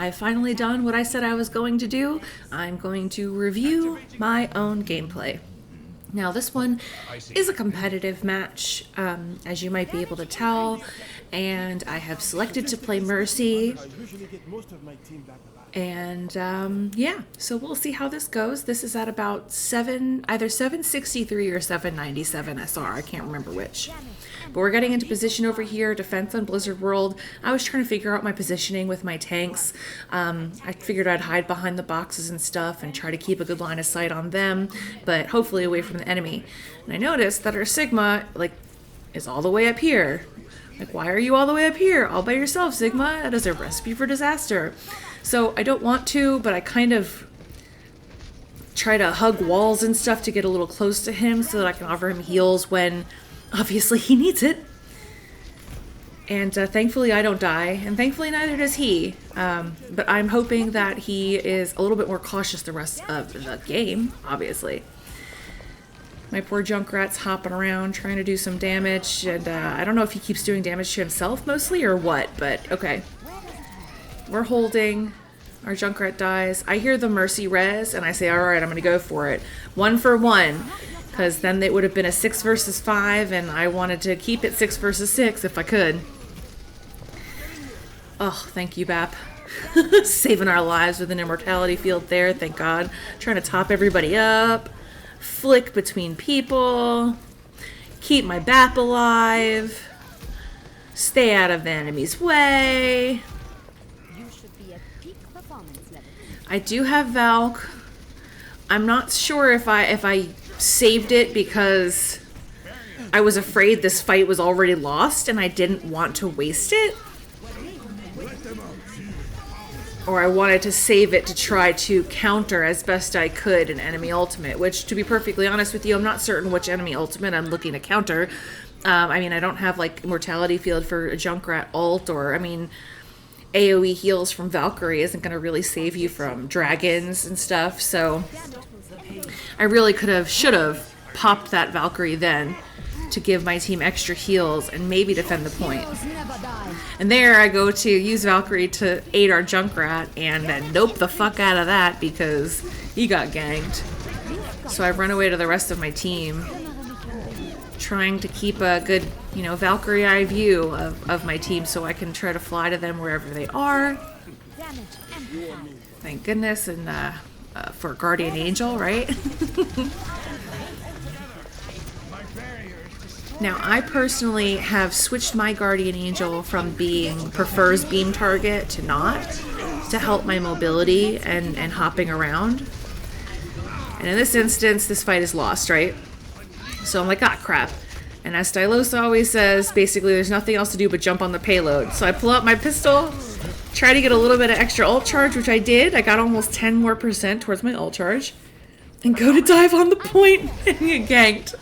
I've finally done what I said I was going to do. I'm going to review my own gameplay. Now, this one is a competitive match, as you might be able to tell, and I have selected to play Mercy. And yeah, so we'll see how this goes. This is at about either 763 or 797 SR. I can't remember which. But we're getting into position over here, defense on Blizzard World. I was trying to figure out my positioning with my tanks. I figured I'd hide behind the boxes and stuff and try to keep a good line of sight on them, but hopefully away from the enemy. And I noticed that our Sigma, is all the way up here. Why are you all the way up here? All by yourself, Sigma? That is a recipe for disaster. So I don't want to, but I kind of try to hug walls and stuff to get a little close to him so that I can offer him heals when obviously he needs it. And thankfully I don't die, and thankfully neither does he. But I'm hoping that he is a little bit more cautious the rest of the game, obviously. My poor Junkrat's hopping around trying to do some damage, and I don't know if he keeps doing damage to himself mostly or what, but okay. We're holding. Our Junkrat dies. I hear the Mercy res, and I say, alright, I'm going to go for it. 1 for 1, because then it would have been a 6 versus 5, and I wanted to keep it 6 versus 6 if I could. Oh, thank you, Bap. Saving our lives with an immortality field there, thank God. Trying to top everybody up. Flick between people. Keep my Bap alive. Stay out of the enemy's way. I do have Valk. I'm not sure if I saved it because I was afraid this fight was already lost and I didn't want to waste it. Or I wanted to save it to try to counter as best I could an enemy ultimate, which, to be perfectly honest with you, I'm not certain which enemy ultimate I'm looking to counter. I mean, I don't have, Immortality Field for a Junkrat ult, or, AoE heals from Valkyrie isn't going to really save you from dragons and stuff, so I really should have popped that Valkyrie then to give my team extra heals and maybe defend the point. And there I go to use Valkyrie to aid our Junkrat, and then nope the fuck out of that because he got ganked. So I run away to the rest of my team, trying to keep a good, Valkyrie eye view of my team so I can try to fly to them wherever they are. Thank goodness, and for Guardian Angel, right? Now, I personally have switched my Guardian Angel from being prefers beam target to not, to help my mobility and hopping around. And in this instance, this fight is lost, right? So I'm like, ah, crap. And as Stylosa always says, basically there's nothing else to do but jump on the payload. So I pull out my pistol, try to get a little bit of extra ult charge, which I did. I got almost 10% more towards my ult charge. And go to dive on the point and get ganked.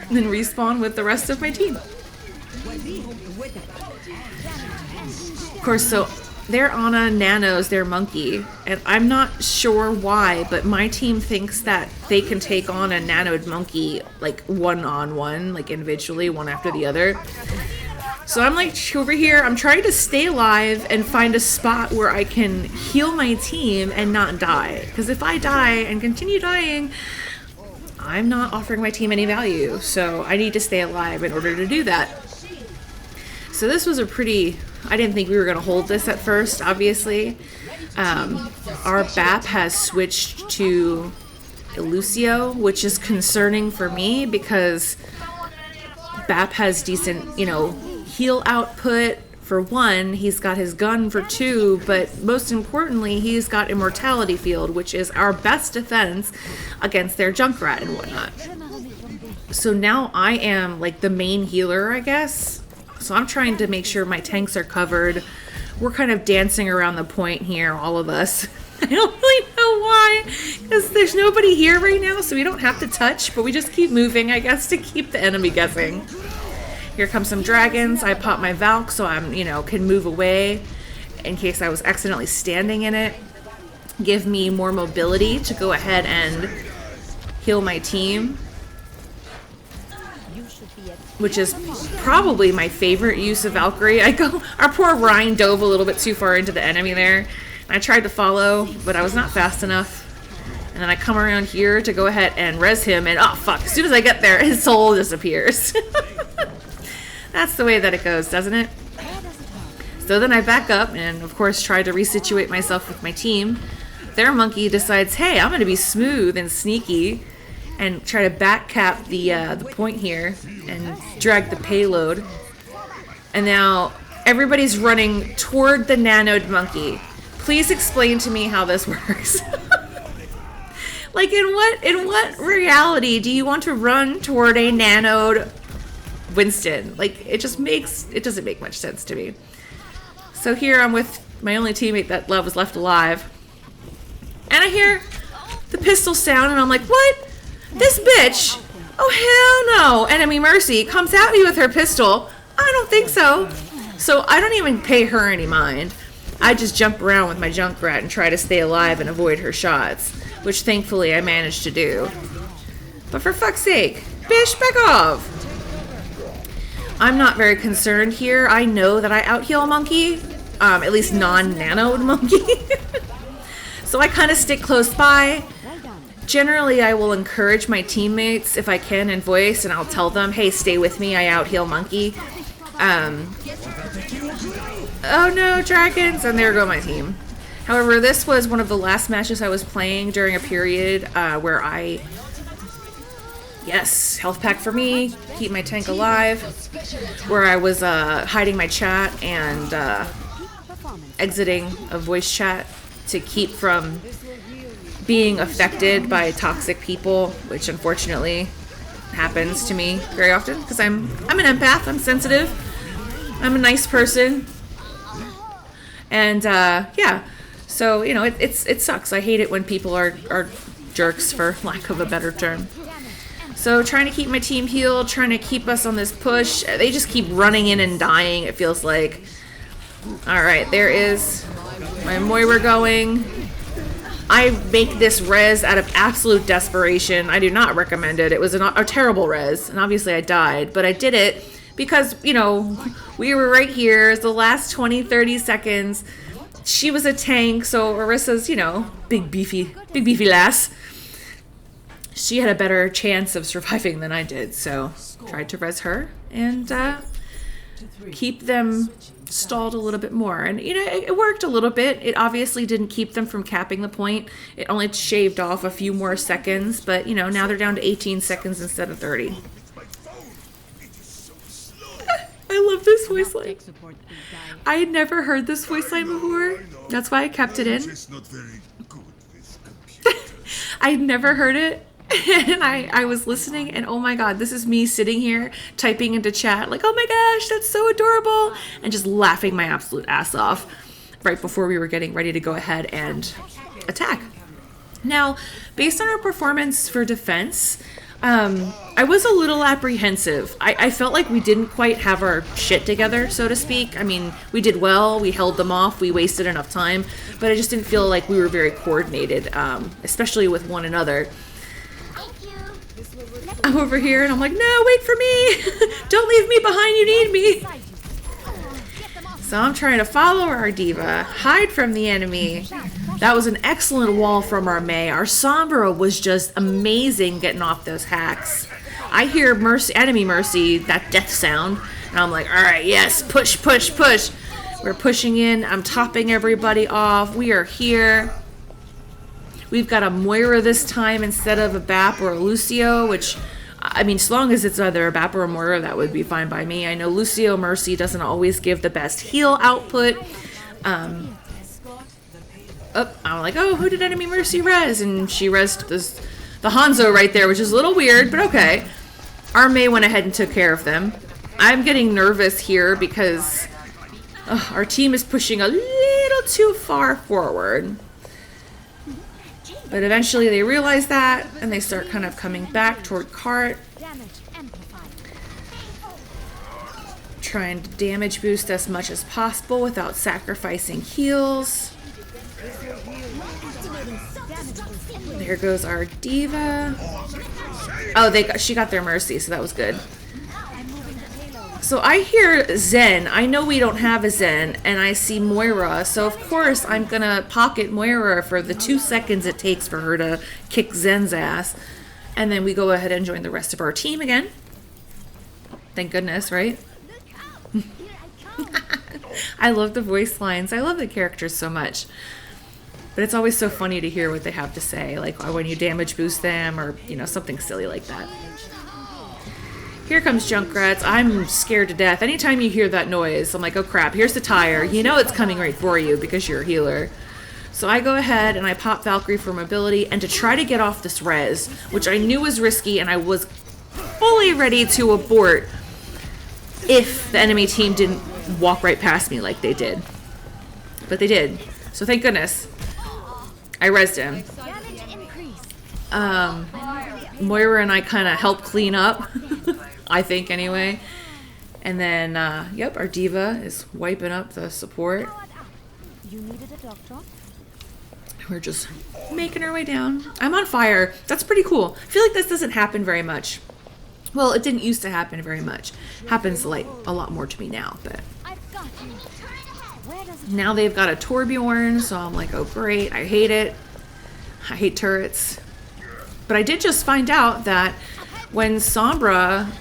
And then respawn with the rest of my team. Of course, so their Ana nanos their monkey, and I'm not sure why, but my team thinks that they can take on a nanoed monkey one-on-one, individually, one after the other. So I'm over here, I'm trying to stay alive and find a spot where I can heal my team and not die. Because if I die and continue dying, I'm not offering my team any value, so I need to stay alive in order to do that. So this was I didn't think we were going to hold this at first, obviously. Our BAP has switched to Lucio, which is concerning for me because BAP has decent, heal output. For 1, he's got his gun for 2, but most importantly, he's got Immortality Field, which is our best defense against their Junkrat and whatnot. So now I am the main healer, I guess. So I'm trying to make sure my tanks are covered. We're kind of dancing around the point here, all of us. I don't really know why, because there's nobody here right now, so we don't have to touch, but we just keep moving, I guess, to keep the enemy guessing. Here come some dragons. I pop my Valk so I'm, can move away in case I was accidentally standing in it. Give me more mobility to go ahead and heal my team, which is probably my favorite use of Valkyrie. Our poor Ryan dove a little bit too far into the enemy there. I tried to follow, but I was not fast enough. And then I come around here to go ahead and res him, and oh fuck, as soon as I get there, his soul disappears. That's the way that it goes, doesn't it? So then I back up and of course try to resituate myself with my team. Their monkey decides, hey, I'm gonna be smooth and sneaky and try to back cap the point here and drag the payload. And now everybody's running toward the nanoed monkey. Please explain to me how this works. Like in what reality do you want to run toward a nanoed Winston? Like it doesn't make much sense to me. So here I'm with my only teammate that was left alive. And I hear the pistol sound and I'm like, what? This bitch? Oh hell no. Enemy Mercy comes at me with her pistol. I don't think so. So I don't even pay her any mind. I just jump around with my Junkrat and try to stay alive and avoid her shots, which thankfully I managed to do. But for fuck's sake, bitch, back off. I'm not very concerned here. I know that I out-heal Monkey, at least non-nanoed Monkey. So I kind of stick close by. Generally, I will encourage my teammates if I can in voice, and I'll tell them, hey, stay with me, I out-heal Monkey. Oh no, dragons! And there go my team. However, this was one of the last matches I was playing during a period where yes, health pack for me, keep my tank alive, where I was hiding my chat and exiting a voice chat to keep from being affected by toxic people, which unfortunately happens to me very often because I'm an empath, I'm sensitive, I'm a nice person, and yeah, so you know it sucks. I hate it when people are jerks, for lack of a better term. So trying to keep my team healed, trying to keep us on this push. They just keep running in and dying, it feels like. Alright, there is my Moira going. I make this res out of absolute desperation. I do not recommend it. It was a terrible res, and obviously I died, but I did it because, you know, we were right here. It's the last 20-30 seconds. She was a tank, so Orissa's, you know, big beefy lass. She had a better chance of surviving than I did, so tried to res her and keep them stalled a little bit more. And, you know, it worked a little bit. It obviously didn't keep them from capping the point. It only shaved off a few more seconds, but, you know, now they're down to 18 seconds instead of 30. I love this voice line. I had never heard this voice line before. That's why I kept it in. I had never heard it. And I was listening, and oh my god, this is me sitting here typing into chat like, oh my gosh, that's so adorable, and just laughing my absolute ass off right before we were getting ready to go ahead and attack. Now, based on our performance for defense, I was a little apprehensive. I felt like we didn't quite have our shit together, so to speak. I mean, we did well, we held them off, we wasted enough time, but I just didn't feel like we were very coordinated, especially with one another. I'm over here and I'm like, no, wait for me. Don't leave me behind, you need me. So I'm trying to follow our diva, hide from the enemy. That was an excellent wall from our Mei. Our Sombra was just amazing getting off those hacks. I hear enemy Mercy, that death sound, and I'm like, all right, yes, push, push, push. We're pushing in. I'm topping everybody off. We are here. We've got a Moira this time instead of a Bap or a Lucio, which, I mean, as long as it's either a Bap or a Moira, that would be fine by me. I know Lucio Mercy doesn't always give the best heal output. I'm like, oh, who did enemy Mercy res? And she resed the Hanzo right there, which is a little weird, but okay. Our Mei went ahead and took care of them. I'm getting nervous here because our team is pushing a little too far forward. But eventually they realize that, and they start kind of coming back toward cart. Trying to damage boost as much as possible without sacrificing heals. There goes our diva. Oh, she got their Mercy, so that was good. So I hear Zen. I know we don't have a Zen, and I see Moira. So of course I'm gonna pocket Moira for the 2 seconds it takes for her to kick Zen's ass. And then we go ahead and join the rest of our team again. Thank goodness, right? I love the voice lines. I love the characters so much. But it's always so funny to hear what they have to say, like when you damage boost them or, you know, something silly like that. Here comes Junkrat's. I'm scared to death. Anytime you hear that noise, I'm like, oh crap, here's the tire. You know it's coming right for you because you're a healer. So I go ahead and I pop Valkyrie for mobility and to try to get off this res, which I knew was risky and I was fully ready to abort if the enemy team didn't walk right past me like they did. But they did. So thank goodness. I rezzed him. Moira and I kind of helped clean up. I think anyway. And then, yep, our diva is wiping up the support. You needed a doctor? We're just making our way down. I'm on fire. That's pretty cool. I feel like this doesn't happen very much. Well, it didn't used to happen very much. Happens like a lot more to me now, but now they've got a Torbjorn, so I'm like, oh great, I hate it. I hate turrets. But I did just find out that when Sombra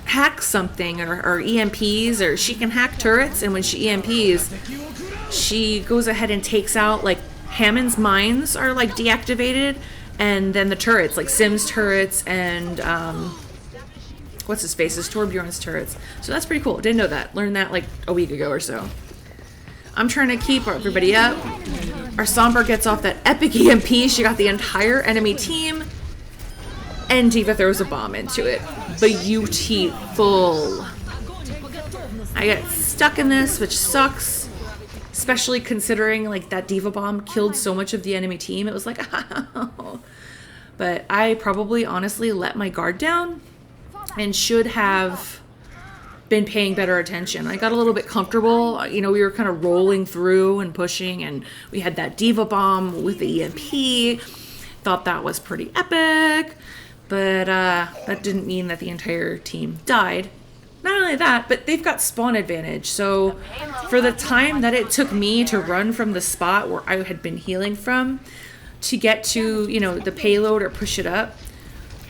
hacks something or EMPs, or she can hack turrets, and when she EMPs, she goes ahead and takes out, like, Hammond's mines are like deactivated, and then the turrets, like Sim's turrets and what's his face's Torbjorn's turrets. So that's pretty cool. Didn't know that. Learned that like a week ago or so. I'm trying to keep everybody up. Our Sombra gets off that epic EMP. She got the entire enemy team. And Diva throws a bomb into it. Beautiful. I get stuck in this, which sucks. Especially considering like that Diva bomb killed so much of the enemy team. It was like, ow. But I probably honestly let my guard down and should have been paying better attention. I got a little bit comfortable. You know, we were kind of rolling through and pushing, and we had that Diva bomb with the EMP. Thought that was pretty epic, but that didn't mean that the entire team died. Not only that, but they've got spawn advantage. So for the time that it took me to run from the spot where I had been healing from to get to, you know, the payload or push it up,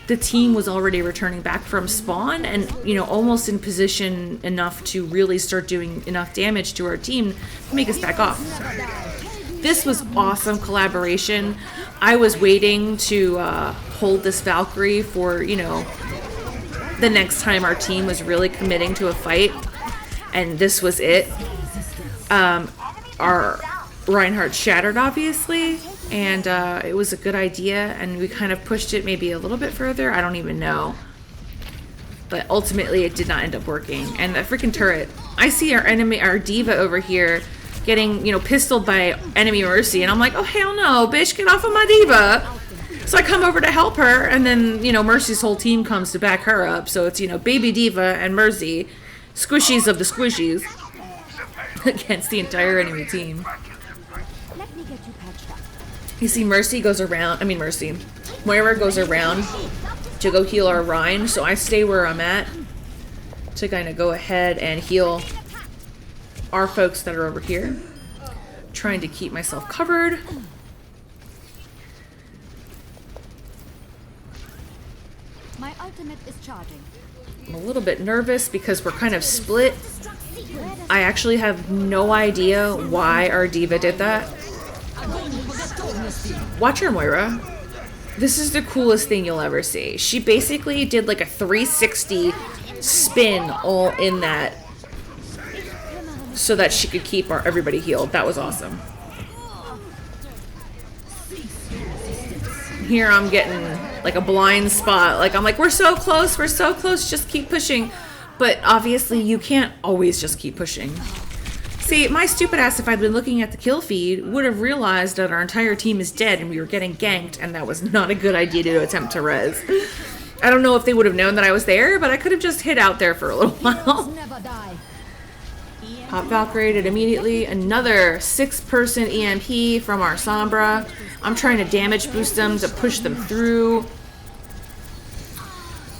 the team was already returning back from spawn and, you know, almost in position enough to really start doing enough damage to our team to make us back off. This was awesome collaboration. I was waiting to hold this Valkyrie for, you know, the next time our team was really committing to a fight, and this was it. Our Reinhardt shattered, obviously, and it was a good idea, and we kind of pushed it maybe a little bit further. I don't even know. But ultimately, it did not end up working. And the freaking turret. I see our enemy, our diva over here, getting, you know, pistoled by enemy Mercy, and I'm like, oh, hell no, bitch, get off of my diva. So I come over to help her, and then, you know, Mercy's whole team comes to back her up. So it's, you know, Baby Diva and Mercy, squishies of the squishies, against the entire enemy team. Let me get you patched up. You see, Mercy goes around, Moira goes around to go heal our Rhine, so I stay where I'm at to kind of go ahead and heal our folks that are over here. Trying to keep myself covered. My ultimate is charging. I'm a little bit nervous because we're kind of split. I actually have no idea why our diva did that. Watch her, Moira. This is the coolest thing you'll ever see. She basically did like a 360 spin all in that so that she could keep everybody healed. That was awesome. Here I'm getting like a blind spot. Like I'm like, we're so close, just keep pushing. But obviously you can't always just keep pushing. See, my stupid ass, if I'd been looking at the kill feed, would have realized that our entire team is dead and we were getting ganked, and that was not a good idea to attempt to res. I don't know if they would have known that I was there, but I could have just hid out there for a little while. Pop Valkyrie it immediately. Another 6-person EMP from our Sombra. I'm trying to damage boost them to push them through.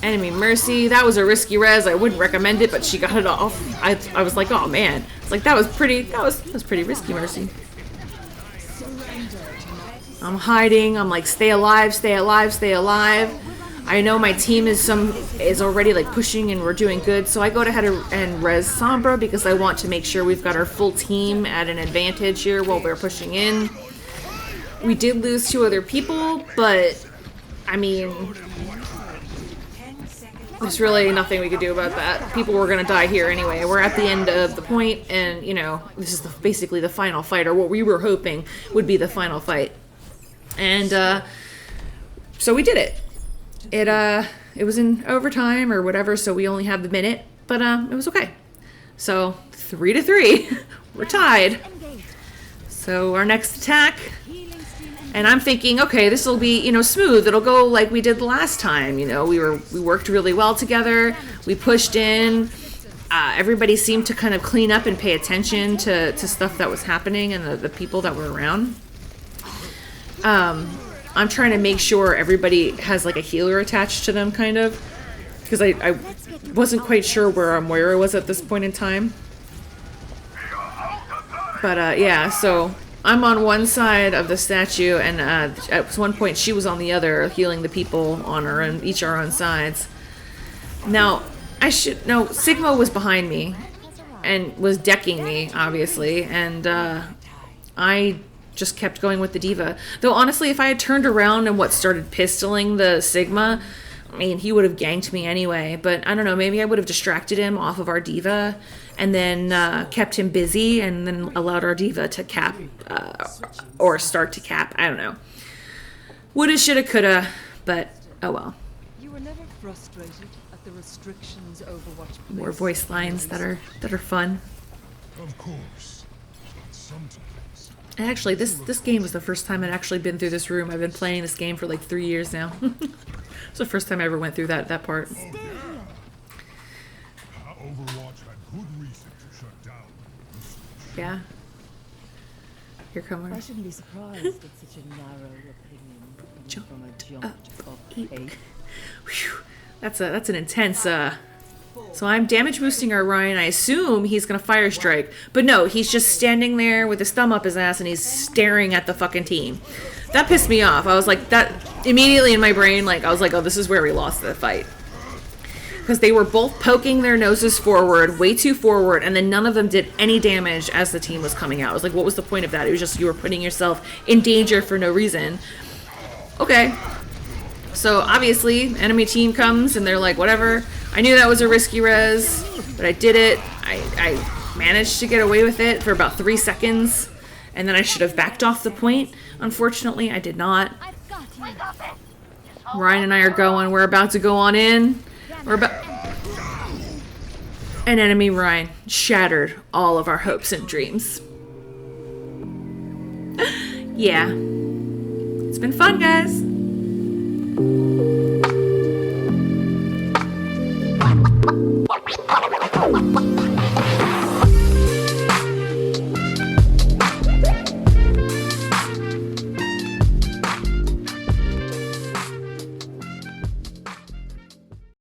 Enemy Mercy. That was a risky res. I wouldn't recommend it, but she got it off. I was like, oh man. It's like that was pretty risky, Mercy. I'm hiding. I'm like, stay alive, stay alive, stay alive. I know my team is already like pushing and we're doing good, so I go ahead and res Sombra because I want to make sure we've got our full team at an advantage here while we're pushing in. We did lose 2 other people, but I mean, there's really nothing we could do about that. People were gonna die here anyway. We're at the end of the point, and you know, this is basically the final fight, or what we were hoping would be the final fight. And so we did it. It was in overtime or whatever, so we only have the minute, but it was okay. So 3-3, we're tied. So our next attack, and I'm thinking, okay, this will be, you know, smooth. It'll go like we did the last time. You know, we worked really well together. We pushed in. Everybody seemed to kind of clean up and pay attention to stuff that was happening and the people that were around. I'm trying to make sure everybody has like a healer attached to them, kind of, because I wasn't quite sure where Moira was at this point in time. But yeah, so I'm on one side of the statue, and at one point she was on the other, healing the people on her and each our own sides. Now, Sigma was behind me and was decking me, obviously, and I just kept going with the D.Va. Though honestly, if I had turned around and started pistoling the Sigma, I mean, he would have ganked me anyway. But I don't know, maybe I would have distracted him off of our D.Va and then kept him busy and then allowed our D.Va to cap or start to cap. I don't know. Woulda, shoulda, coulda, but oh well. You were never frustrated at the restrictions Overwatch. More voice lines that are fun. Of course. Sometimes. And actually, this game was the first time I'd actually been through this room. I've been playing this game for like 3 years now. It's the first time I ever went through that part. Oh, yeah. Overwatch had good reason to shut down. Yeah. Here come I our shouldn't be surprised at such a narrow opinion from a jumped up ape. Whew. That's an intense so I'm damage boosting our Ryan. I assume he's gonna fire strike, but no, he's just standing there with his thumb up his ass and he's staring at the fucking team. That pissed me off. I was like, that immediately in my brain, like I was like, oh, this is where we lost the fight, because they were both poking their noses forward, way too forward, and then none of them did any damage as the team was coming out. I was like, what was the point of that? It was just you were putting yourself in danger for no reason. Okay. So obviously, enemy team comes and they're like, whatever. I knew that was a risky res, but I did it. I managed to get away with it for about 3 seconds, and then I should have backed off the point. Unfortunately, I did not. Ryan and I are going. We're about to go on in. An enemy Ryan shattered all of our hopes and dreams. Yeah. It's been fun, guys. What?